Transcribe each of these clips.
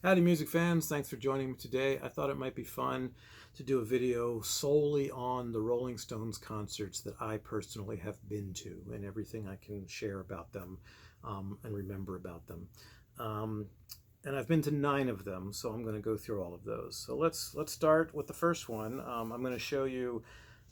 Howdy, music fans. Thanks for joining me today. I thought it might be fun to do a video solely on the Rolling Stones concerts that I personally have been to and everything I can share about them and remember about them. Um, and I've been to 9 of them, so I'm going to go through all of those. So let's start with the first one. I'm going to show you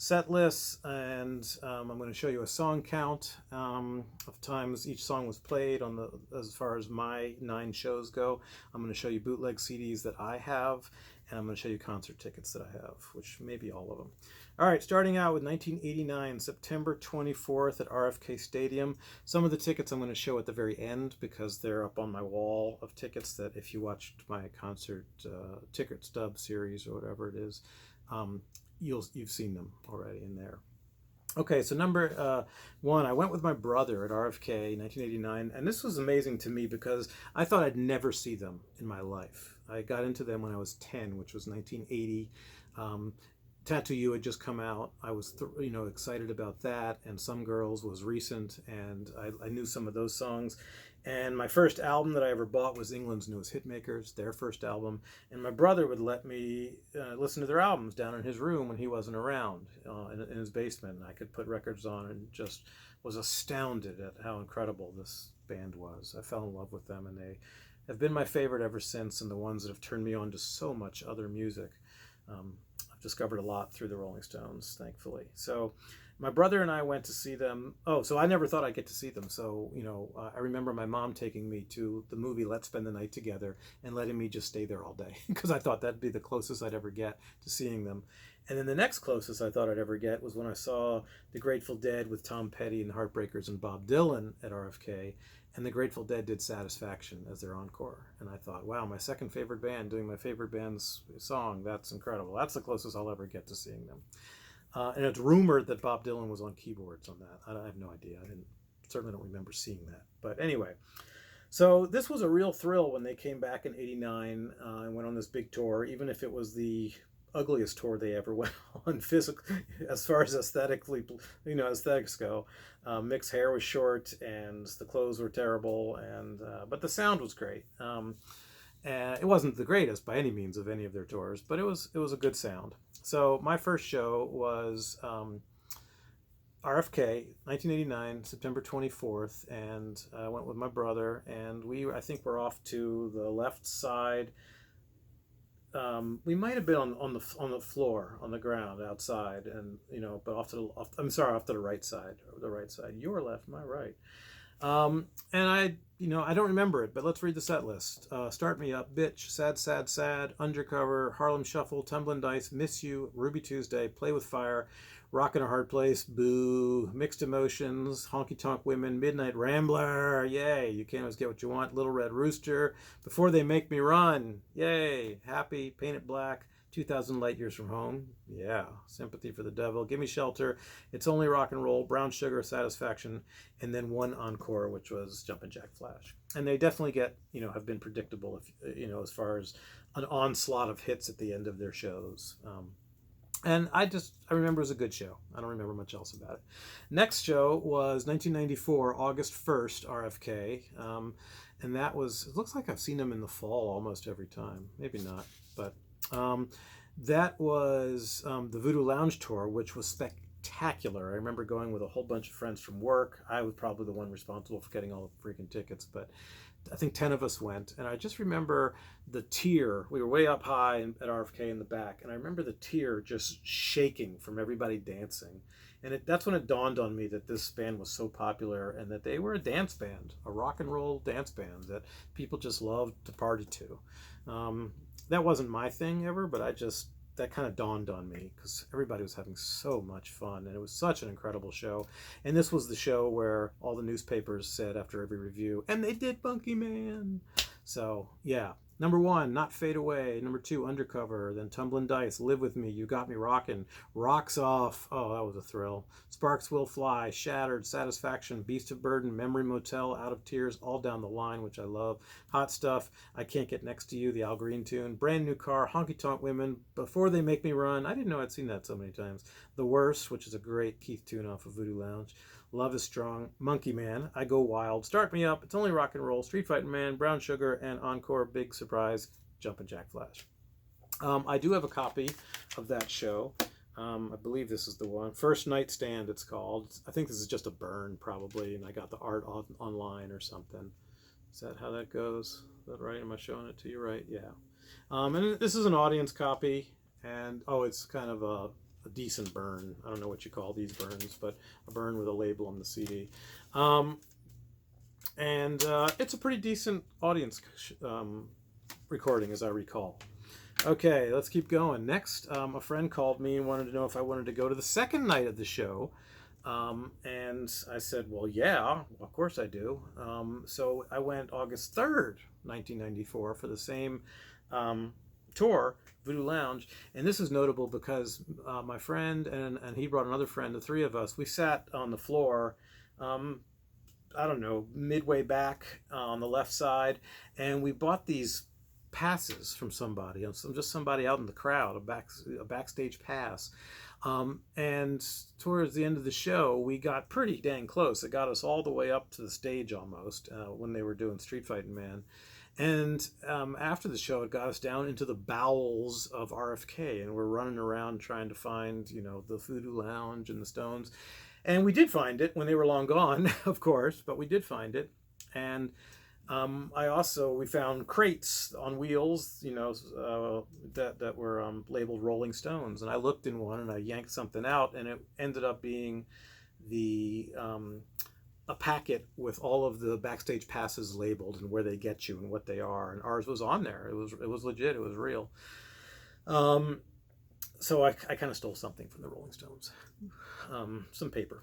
set lists, and I'm going to show you a song count of times each song was played on the as far as my 9 shows go. I'm going to show you bootleg CDs that I have, and I'm going to show you concert tickets that I have, which may be all of them. All right, starting out with 1989, September 24th at RFK Stadium. Some of the tickets I'm going to show at the very end because they're up on my wall of tickets that if you watched my concert ticket stub series or whatever it is, um, you've seen them already in there. Okay, so number one, I went with my brother at RFK 1989, and this was amazing to me because I thought I'd never see them in my life. I got into them when I was 10, which was 1980. Tattoo You had just come out. I was, excited about that, and Some Girls was recent, and I knew some of those songs. And my first album that I ever bought was England's Newest Hitmakers, their first album. And my brother would let me listen to their albums down in his room when he wasn't around in his basement. And I could put records on and just was astounded at how incredible this band was. I fell in love with them, and they have been my favorite ever since, and the ones that have turned me on to so much other music. Um, I've discovered a lot through the Rolling Stones, thankfully. So my brother and I went to see them. Oh, so I never thought I'd get to see them. So, I remember my mom taking me to the movie Let's Spend the Night Together and letting me just stay there all day because I thought that'd be the closest I'd ever get to seeing them. And then the next closest I thought I'd ever get was when I saw the Grateful Dead with Tom Petty and the Heartbreakers and Bob Dylan at RFK. And the Grateful Dead did Satisfaction as their encore. And I thought, wow, my second favorite band doing my favorite band's song. That's incredible. That's the closest I'll ever get to seeing them. And it's rumored that Bob Dylan was on keyboards on that. I have no idea. Certainly don't remember seeing that. But anyway, so this was a real thrill when they came back in '89 and went on this big tour, even if it was the ugliest tour they ever went on physically as far as aesthetics go. Mick's hair was short and the clothes were terrible, and but the sound was great. And it wasn't the greatest by any means of any of their tours, but it was a good sound. So my first show was RFK, 1989, September 24th, and I went with my brother, and I think we're off to the left side. We might have been on the floor, on the ground outside, and but off to the right side, your left, my right. And I don't remember it, but let's read the set list. Start Me Up, Bitch, Sad, Sad, Sad, Undercover, Harlem Shuffle, Tumblin' Dice, Miss You, Ruby Tuesday, Play with Fire, Rockin' a Hard Place, Boo, Mixed Emotions, Honky Tonk Women, Midnight Rambler, yay, You Can't Always Get What You Want, Little Red Rooster, Before They Make Me Run, yay, Happy, Paint It Black, 2,000 Light Years from Home, yeah, Sympathy for the Devil, Gimme Shelter, It's Only Rock and Roll, Brown Sugar, Satisfaction, and then one encore, which was Jumpin' Jack Flash. And they definitely have been predictable, as far as an onslaught of hits at the end of their shows. And I remember it was a good show. I don't remember much else about it. Next show was 1994, August 1st, RFK. And it looks like I've seen them in the fall almost every time. Maybe not, but that was the Voodoo Lounge Tour, which was spectacular. I remember going with a whole bunch of friends from work. I was probably the one responsible for getting all the freaking tickets, but I think 10 of us went. And I just remember the tier. We were way up high at RFK in the back, and I remember the tier just shaking from everybody dancing. And that's when it dawned on me that this band was so popular and that they were a dance band, a rock and roll dance band that people just loved to party to. That wasn't my thing ever, but that kind of dawned on me because everybody was having so much fun, and it was such an incredible show. And this was the show where all the newspapers said after every review, and they did Funky Man. So yeah, number one, Not Fade Away. Number two, Undercover. Then Tumblin' Dice, Live With Me, You Got Me Rockin', Rocks Off. Oh, that was a thrill. Sparks Will Fly, Shattered, Satisfaction, Beast of Burden, Memory Motel, Out of Tears, all down the line, which I love. Hot Stuff, I Can't Get Next to You, the Al Green tune, Brand New Car, Honky Tonk Women, Before They Make Me Run. I didn't know I'd seen that so many times. The Worst, which is a great Keith tune off of Voodoo Lounge. Love is Strong, Monkey Man, I Go Wild, Start Me Up, It's Only Rock and Roll, Street Fighting Man, Brown Sugar, and encore, big surprise, Jumpin' Jack Flash. I do have a copy of that show. I believe this is the one. First Nightstand, it's called. I think this is just a burn, probably, and I got the art online or something. Is that how that goes? Is that right? Am I showing it to you right? Yeah. And this is an audience copy, and it's kind of a decent burn. I don't know what you call these burns, but a burn with a label on the CD. And it's a pretty decent audience recording, as I recall. Okay, let's keep going. Next, a friend called me and wanted to know if I wanted to go to the second night of the show. And I said, well, yeah, of course I do. So I went August 3rd, 1994 for the same tour, Voodoo Lounge. And this is notable because my friend and he brought another friend, the three of us, we sat on the floor, I don't know, midway back on the left side, and we bought these passes from somebody, just somebody out in the crowd, a backstage pass. And towards the end of the show, we got pretty dang close. It got us all the way up to the stage almost when they were doing Street Fighting Man. And after the show, it got us down into the bowels of RFK, and we're running around trying to find, the Voodoo Lounge and the Stones. And we did find it when they were long gone, of course, but we did find it. And we found crates on wheels, that were labeled Rolling Stones. And I looked in one and I yanked something out, and it ended up being a packet with all of the backstage passes labeled and where they get you and what they are. And ours was on there. It was legit. It was real. So I kind of stole something from the Rolling Stones, some paper.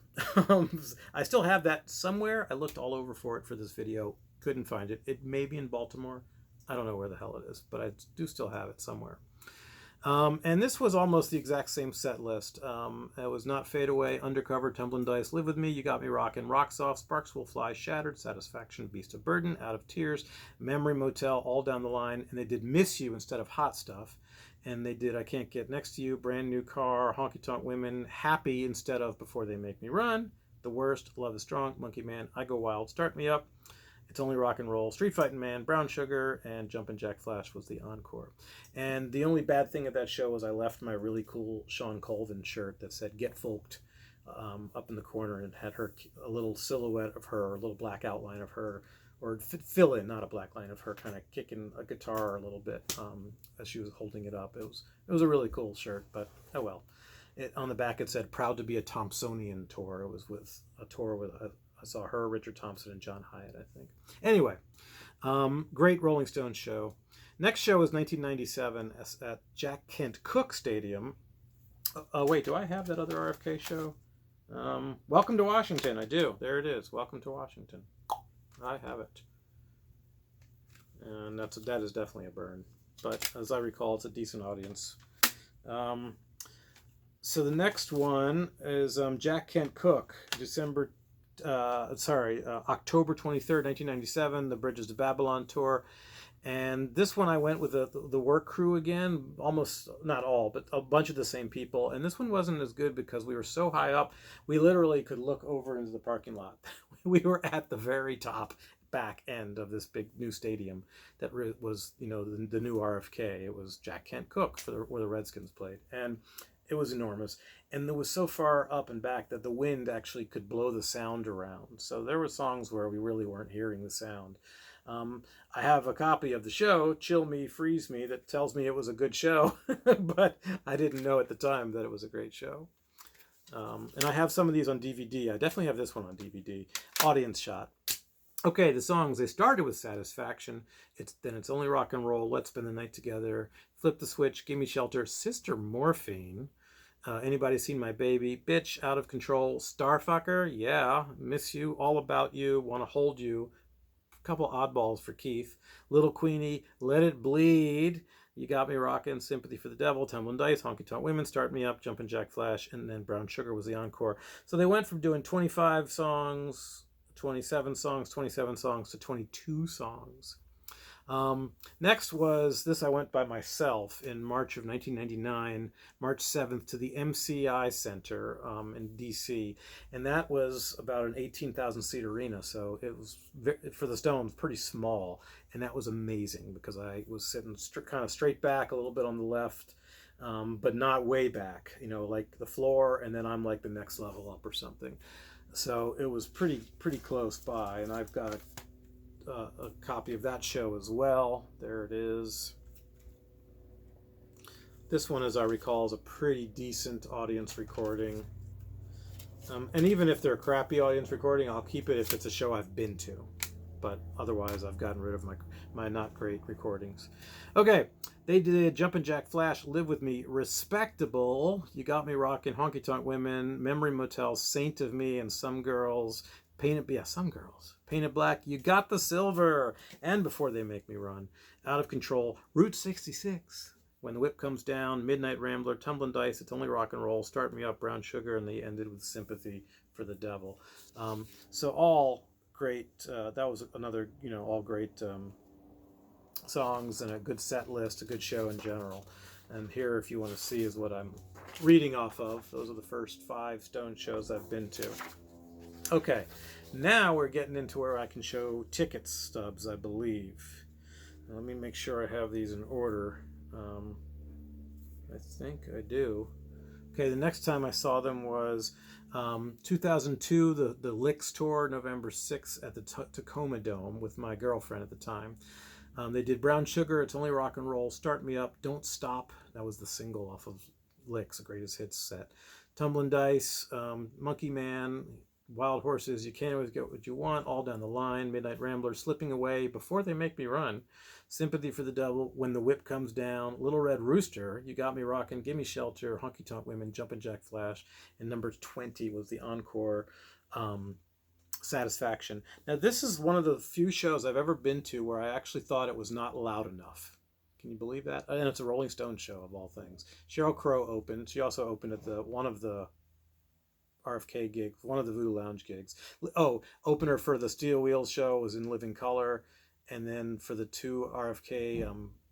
I still have that somewhere. I looked all over for it for this video. Couldn't find it. It may be in Baltimore. I don't know where the hell it is, but I do still have it somewhere. And this was almost the exact same set list. It was Not Fade Away, Undercover, Tumbling Dice, Live With Me, You Got Me Rockin', Rocks Off, Sparks Will Fly, Shattered, Satisfaction, Beast of Burden, Out of Tears, Memory Motel, all down the line. And they did Miss You instead of Hot Stuff. And they did I Can't Get Next to You, Brand New Car, Honky Tonk Women, Happy instead of Before They Make Me Run, The Worst, Love is Strong, Monkey Man, I Go Wild, Start Me Up, It's Only Rock and Roll, Street Fighting Man, Brown Sugar, and Jumpin' Jack Flash was the encore. And the only bad thing of that show was I left my really cool Sean Colvin shirt that said Get Folked up in the corner, and it had a little silhouette of her, a little black outline of her, or fill in, not a black line of her kind of kicking a guitar a little bit as she was holding it up. It was a really cool shirt, but oh well. On the back it said Proud to be a Thompsonian tour. It was with a tour with I saw her, Richard Thompson, and John Hyatt, I think. Anyway, great Rolling Stones show. Next show was 1997 at Jack Kent Cooke Stadium. Wait, do I have that other RFK show? Welcome to Washington. I do. There it is. Welcome to Washington. I have it. And that is definitely a burn. But as I recall, it's a decent audience. So the next one is Jack Kent Cooke, October 23rd, 1997, the Bridges to Babylon tour. And this one I went with the work crew again, almost, not all, but a bunch of the same people. And this one wasn't as good because we were so high up, we literally could look over into the parking lot. We were at the very top back end of this big new stadium that was, the new RFK. It was Jack Kent Cooke where the Redskins played. And it was enormous. And it was so far up and back that the wind actually could blow the sound around. So there were songs where we really weren't hearing the sound. I have a copy of the show, Chill Me, Freeze Me, that tells me it was a good show, but I didn't know at the time that it was a great show. And I have some of these on DVD. I definitely have this one on DVD. Audience shot. Okay, the songs, they started with Satisfaction. Then It's Only Rock and Roll, Let's Spend the Night Together, Flip the Switch, Gimme Shelter, Sister Morphine, Anybody Seen My Baby, Bitch, Out of Control, Starfucker, yeah, Miss You, All About You, Wanna Hold You, couple oddballs for Keith, Little Queenie, Let It Bleed, You Got Me Rockin', Sympathy for the Devil, Tumbling Dice, Honky Tonk Women, Start Me Up, Jumpin' Jack Flash, and then Brown Sugar was the encore. So they went from doing 25 songs, 27 songs, 27 songs to 22 songs. Next was this. I went by myself in March of 1999, March 7th, to the MCI Center in DC, and that was about an 18,000 seat arena. So it was for the Stones pretty small, and that was amazing because I was sitting kind of straight back, a little bit on the left, but not way back. You know, like the floor, and then I'm like the next level up or something. So it was pretty close by, and I've got a copy of that show as well. There it is. This one, as I recall, is a pretty decent audience recording. And even if they're a crappy audience recording, I'll keep it if it's a show I've been to. But otherwise, I've gotten rid of my not great recordings. Okay, they did Jumpin' Jack Flash, Live With Me, Respectable, You Got Me Rockin', Honky Tonk Women, Memory Motel, Saint of Me, and Some Girls. Some Girls. Painted Black, You Got the Silver, and Before They Make Me Run, Out of Control, Route 66, When the Whip Comes Down, Midnight Rambler, Tumblin' Dice, It's Only Rock and Roll, Start Me Up, Brown Sugar, and they ended with Sympathy for the Devil. So all great. That was another, all great songs and a good set list, a good show in general. And here, if you want to see, is what I'm reading off of. Those are the first 5 Stone shows I've been to. Okay, now we're getting into where I can show ticket stubs, I believe. Now, let me make sure I have these in order. I think I do. Okay, the next time I saw them was 2002, the Licks tour, November 6th at the Tacoma Dome with my girlfriend at the time. They did Brown Sugar, It's Only Rock and Roll, Start Me Up, Don't Stop. That was the single off of Licks, a greatest hits set. Tumblin' Dice, Monkey Man, Wild Horses, You Can't Always Get What You Want, All Down the Line, Midnight Rambler, Slipping Away, Before They Make Me Run, Sympathy for the Devil, When the Whip Comes Down, Little Red Rooster, You Got Me Rockin', Gimme Shelter, Honky Tonk Women, Jumpin' Jack Flash, and number 20 was the encore, Satisfaction. Now, this is one of the few shows I've ever been to where I actually thought it was not loud enough. Can you believe that? And it's a Rolling Stone show of all things. Sheryl Crow opened. She also opened at one of the RFK gigs, one of the Voodoo Lounge gigs. Oh, opener for the Steel Wheels show was In Living Color, and then for the 2 RFK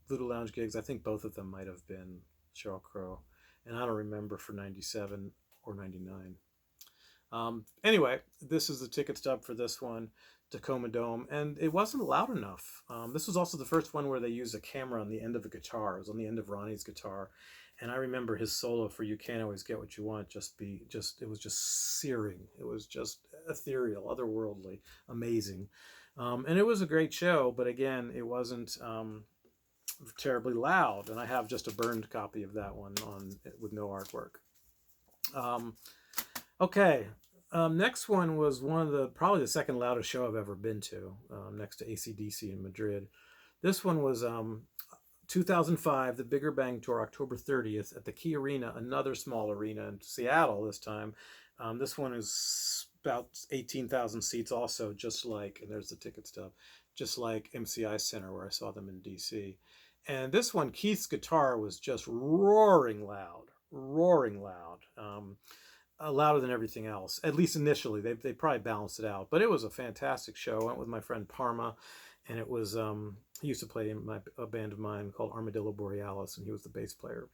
Voodoo Lounge gigs, I think both of them might have been Sheryl Crow, and I don't remember for 97 or 99. Anyway, this is the ticket stub for this one, Tacoma Dome, and it wasn't loud enough. This was also the first one where they used a camera on the end of the guitar. It was on the end of Ronnie's guitar, and I remember his solo for You Can't Always Get What You Want it was just searing. It was just ethereal, otherworldly, amazing. And it was a great show, but again, it wasn't terribly loud, and I have just a burned copy of that one with no artwork. Okay, next one was probably the second loudest show I've ever been to, next to AC/DC in Madrid. This one was 2005, the Bigger Bang Tour, October 30th at the Key Arena, another small arena in Seattle this time. This one is about 18,000 seats also, and there's the ticket stub, just like MCI Center where I saw them in DC. And this one, Keith's guitar was just roaring loud. Louder than everything else, at least initially. They probably balanced it out, but it was a fantastic show. I went with my friend Parma, and it was he used to play in a band of mine called Armadillo Borealis, and he was the bass player.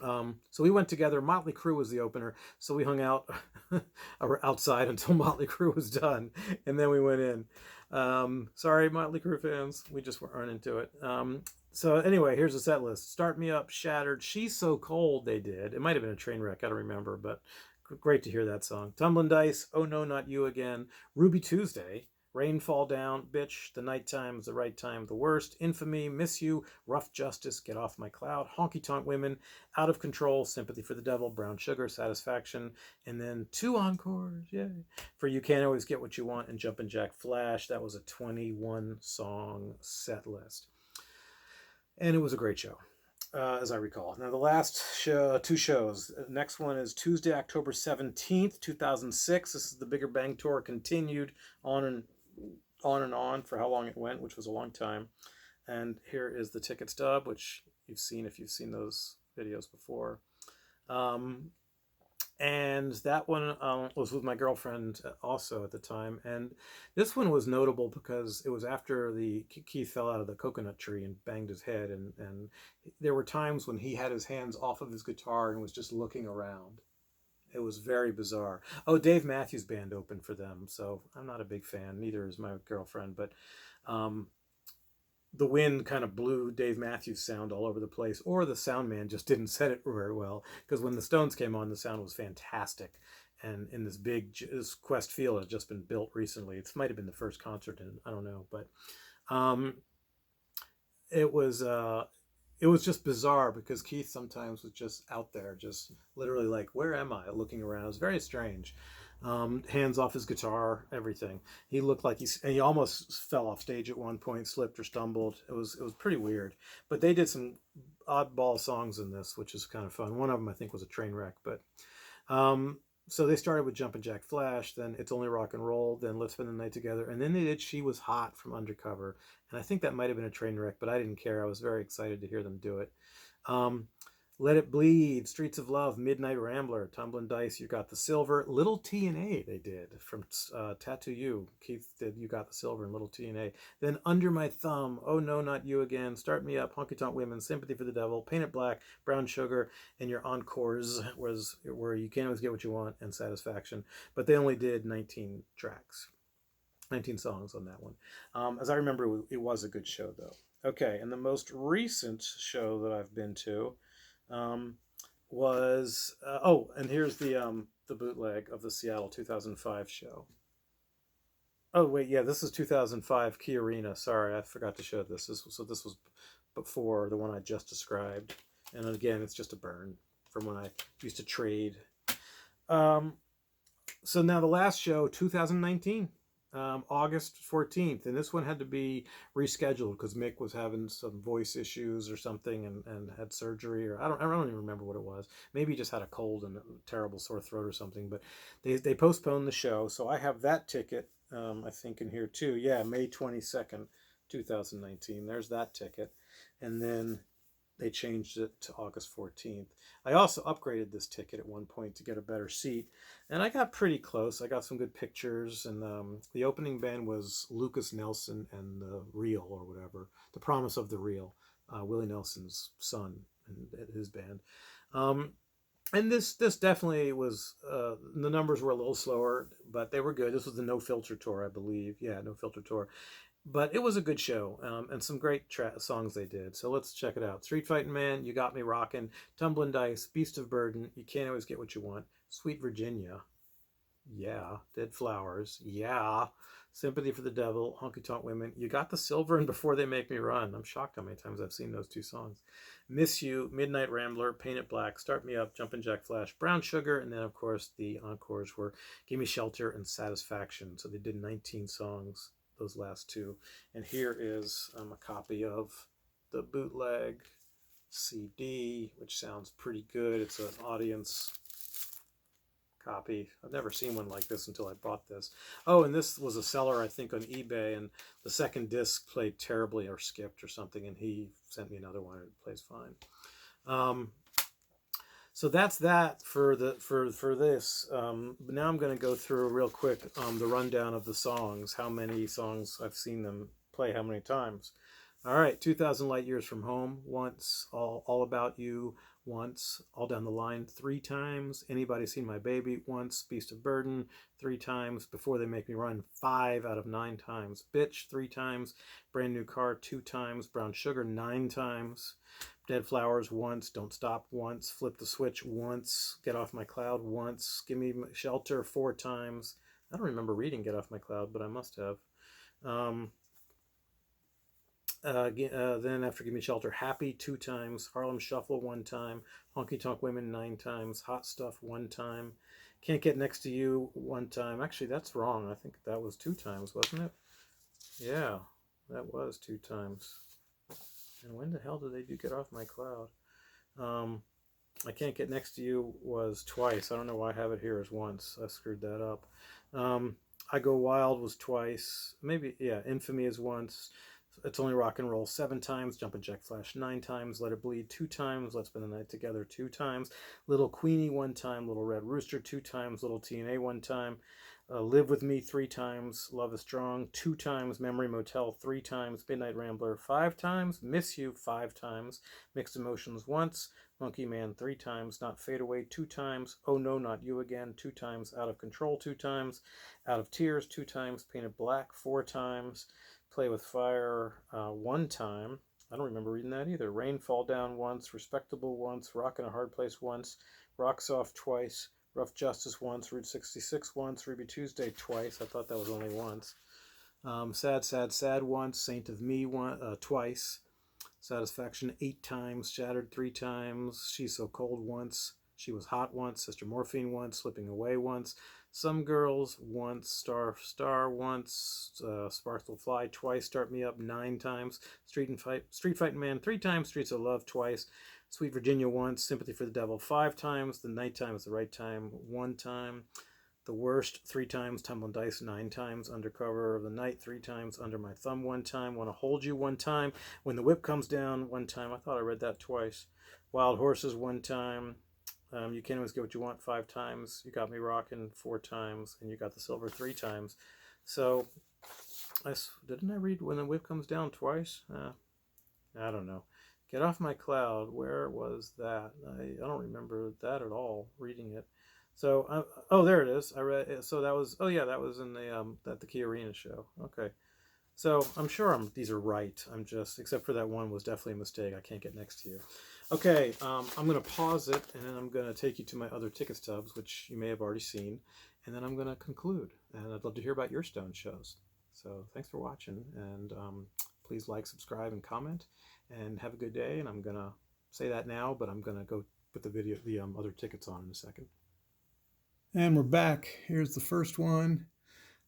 So we went together. Motley Crue was the opener, so we hung out outside until Motley Crue was done, and then we went in. Sorry, Motley Crue fans, we just weren't into it. So anyway, here's the set list. Start Me Up, Shattered, She's So Cold, they did. It might have been a train wreck, I don't remember, but great to hear that song. Tumblin' Dice, Oh No, Not You Again, Ruby Tuesday, Rain Fall Down, Bitch, The Nighttime is the Right Time, The Worst, Infamy, Miss You, Rough Justice, Get Off My Cloud, Honky Tonk Women, Out of Control, Sympathy for the Devil, Brown Sugar, Satisfaction, and then 2 encores, yay, for You Can't Always Get What You Want and Jumpin' Jack Flash. That was a 21-song set list. And it was a great show, as I recall. Now, the last 2 shows. Next one is Tuesday, October 17th, 2006. This is the Bigger Bang Tour, continued on and on for how long it went, which was a long time. And here is the ticket stub, which you've seen if you've seen those videos before. And and that one was with my girlfriend also at the time. And this one was notable because it was after the Keith fell out of the coconut tree and banged his head, and there were times when he had his hands off of his guitar and was just looking around. It was very bizarre. Oh, Dave Matthews Band opened for them, so I'm not a big fan. Neither is my girlfriend, but um, the wind kind of blew Dave Matthews sound all over the place, or the sound man just didn't set it very well. Because when the Stones came on, the sound was fantastic. And in this Quest Field has just been built recently. It might have been the first concert, in I don't know, but um, it was it was just bizarre because Keith sometimes was just out there, just literally like, where am I? Looking around. It was very strange. Hands off his guitar, everything. He looked like he almost fell off stage at one point, slipped or stumbled. It was pretty weird. But they did some oddball songs in this, which is kind of fun. One of them I think was a train wreck, but um, so they started with Jumpin' Jack Flash, then It's Only Rock and Roll, then Let's Spend the Night Together, and then they did She Was Hot from Undercover. And I think that might have been a train wreck, but I didn't care. I was very excited to hear them do it. Um, Let It Bleed, Streets of Love, Midnight Rambler, Tumbling Dice, You Got the Silver, Little T&A they did from Tattoo You. Keith did You Got the Silver and Little T&A. Then Under My Thumb, Oh No Not You Again, Start Me Up, Honky Tonk Women, Sympathy for the Devil, Paint It Black, Brown Sugar, and your encores was where You Can't Always Get What You Want and Satisfaction. But they only did 19 tracks. 19 songs on that one. As I remember, it was a good show, though. Okay, and the most recent show that I've been to um, was and here's the bootleg of the Seattle 2005 show. Oh wait, yeah, this is 2005 Key Arena. Sorry, I forgot to show this. This was before the one I just described, and again, it's just a burn from when I used to trade. Um, so now the last show, 2019. August 14th, and this one had to be rescheduled because Mick was having some voice issues or something, and had surgery, or I don't even remember what it was. Maybe he just had a cold and a terrible sore throat or something. But they postponed the show, so I have that ticket. I think in here too. Yeah, May 22nd, 2019. There's that ticket, and then they changed it to August 14th. I also upgraded this ticket at one point to get a better seat, and I got pretty close. I got some good pictures, and the opening band was Lucas Nelson and the Real, or whatever, The Promise of the Real, Willie Nelson's son, and his band. Um, and this definitely was the numbers were a little slower, but they were good. This was the No Filter tour, I believe. Yeah, No Filter tour, but it was a good show, and some great songs they did. So let's check it out. Street Fighting Man, You Got Me Rockin', Tumbling Dice, Beast of Burden, You Can't Always Get What You Want, Sweet Virginia, yeah, Dead Flowers, yeah, Sympathy for the Devil, Honky Tonk Women, You Got the Silver, and Before They Make Me Run. I'm shocked how many times I've seen those two songs. Miss You, Midnight Rambler, Paint It Black, Start Me Up, Jumpin' Jack Flash, Brown Sugar, and then of course the encores were Give Me Shelter and Satisfaction. So they did 19 songs, those last two. And here is a copy of the bootleg CD, which sounds pretty good. It's an audience copy. I've never seen one like this until I bought this. Oh, and this was a seller, I think, on eBay, and the second disc played terribly or skipped or something, and he sent me another one, and it plays fine. So that's that for this. But now I'm going to go through real quick the rundown of the songs, how many songs I've seen them play, how many times. All right, 2,000 Light Years from Home once, All About You once, All Down the Line 3 times, Anybody Seen My Baby once, Beast of Burden 3 times, Before They Make Me Run 5 out of 9 times, Bitch 3 times, Brand New Car 2 times, Brown Sugar 9 times, Dead Flowers once, Don't Stop once, Flip the Switch once, Get Off My Cloud once, Give Me Shelter 4 times. I don't remember reading Get Off My Cloud, but I must have. Then after Give Me Shelter, Happy 2 times, Harlem Shuffle 1 time, Honky Tonk Women 9 times, Hot Stuff 1 time, Can't Get Next to You 1 time. Actually, that's wrong. I think that was 2 times, wasn't it? Yeah, that was 2 times. And when the hell did they do Get Off My Cloud? I Can't Get Next to You was twice. I don't know why I have it here as once. I screwed that up. I Go Wild was twice. Maybe, yeah, Infamy is once. It's Only Rock and Roll 7 times, Jumpin' Jack Flash 9 times, Let It Bleed 2 times, Let's Spend the Night Together 2 times, Little Queenie 1 time, Little Red Rooster 2 times, Little TNA 1 time, Live With Me 3 times, Love Is Strong 2 times, Memory Motel 3 times, Midnight Rambler 5 times, Miss You 5 times, Mixed Emotions once, Monkey Man 3 times, Not Fade Away 2 times, Oh No, Not You Again 2 times, Out of Control 2 times, Out of Tears 2 times, Painted Black 4 times, Play with Fire 1 time. I don't remember reading that either. Rain Fall Down once, Respectable once, Rock in a Hard Place once, Rocks Off twice, Rough Justice once, Route 66 once, Ruby Tuesday twice. I thought that was only once. Sad, Sad, Sad once, Saint of Me twice, Satisfaction 8 times, Shattered 3 times, She's So Cold once, She Was Hot once, Sister Morphine once, Slipping Away once, Some Girls once, Star once, Sparkle Fly twice, Start Me Up 9 times, Street Fighting Man 3 times, Streets of Love twice, Sweet Virginia once, Sympathy for the Devil 5 times, The Nighttime Is the Right Time 1 time, The Worst 3 times, Tumbling Dice 9 times, Undercover of the Night 3 times, Under My Thumb 1 time, Wanna Hold You 1 time, When the Whip Comes Down 1 time, I thought I read that twice, Wild Horses 1 time, You Can't Always Get What You Want 5 times, You Got Me Rockin' 4 times, and You Got the Silver 3 times. So, didn't I read When the Whip Comes Down twice? I don't know. Get Off My Cloud, where was that? I don't remember that at all, reading it. So, oh, there it is. I read it. So that was, oh yeah, that was in the at the Key Arena show. Okay. So I'm sure these are right. I'm just, except for that one was definitely a mistake. I can't get next to you. Okay, I'm going to pause it, and then I'm going to take you to my other ticket stubs, which you may have already seen, and then I'm going to conclude. And I'd love to hear about your Stone shows. So thanks for watching, and please like, subscribe, and comment, and have a good day. And I'm going to say that now, but I'm going to go put the other tickets on in a second. And we're back. Here's the first one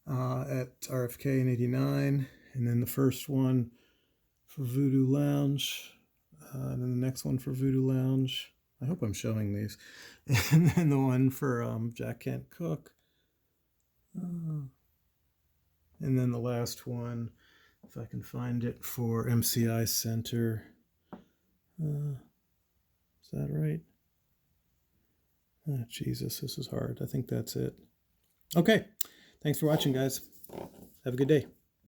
at RFK in '89, and then the first one for Voodoo Lounge, and then the next one for Voodoo Lounge. I hope I'm showing these. And then the one for Jack Kent Cooke. And then the last one, if I can find it, for MCI Center. Is that right? Oh, Jesus, this is hard. I think that's it. Okay. Thanks for watching, guys. Have a good day.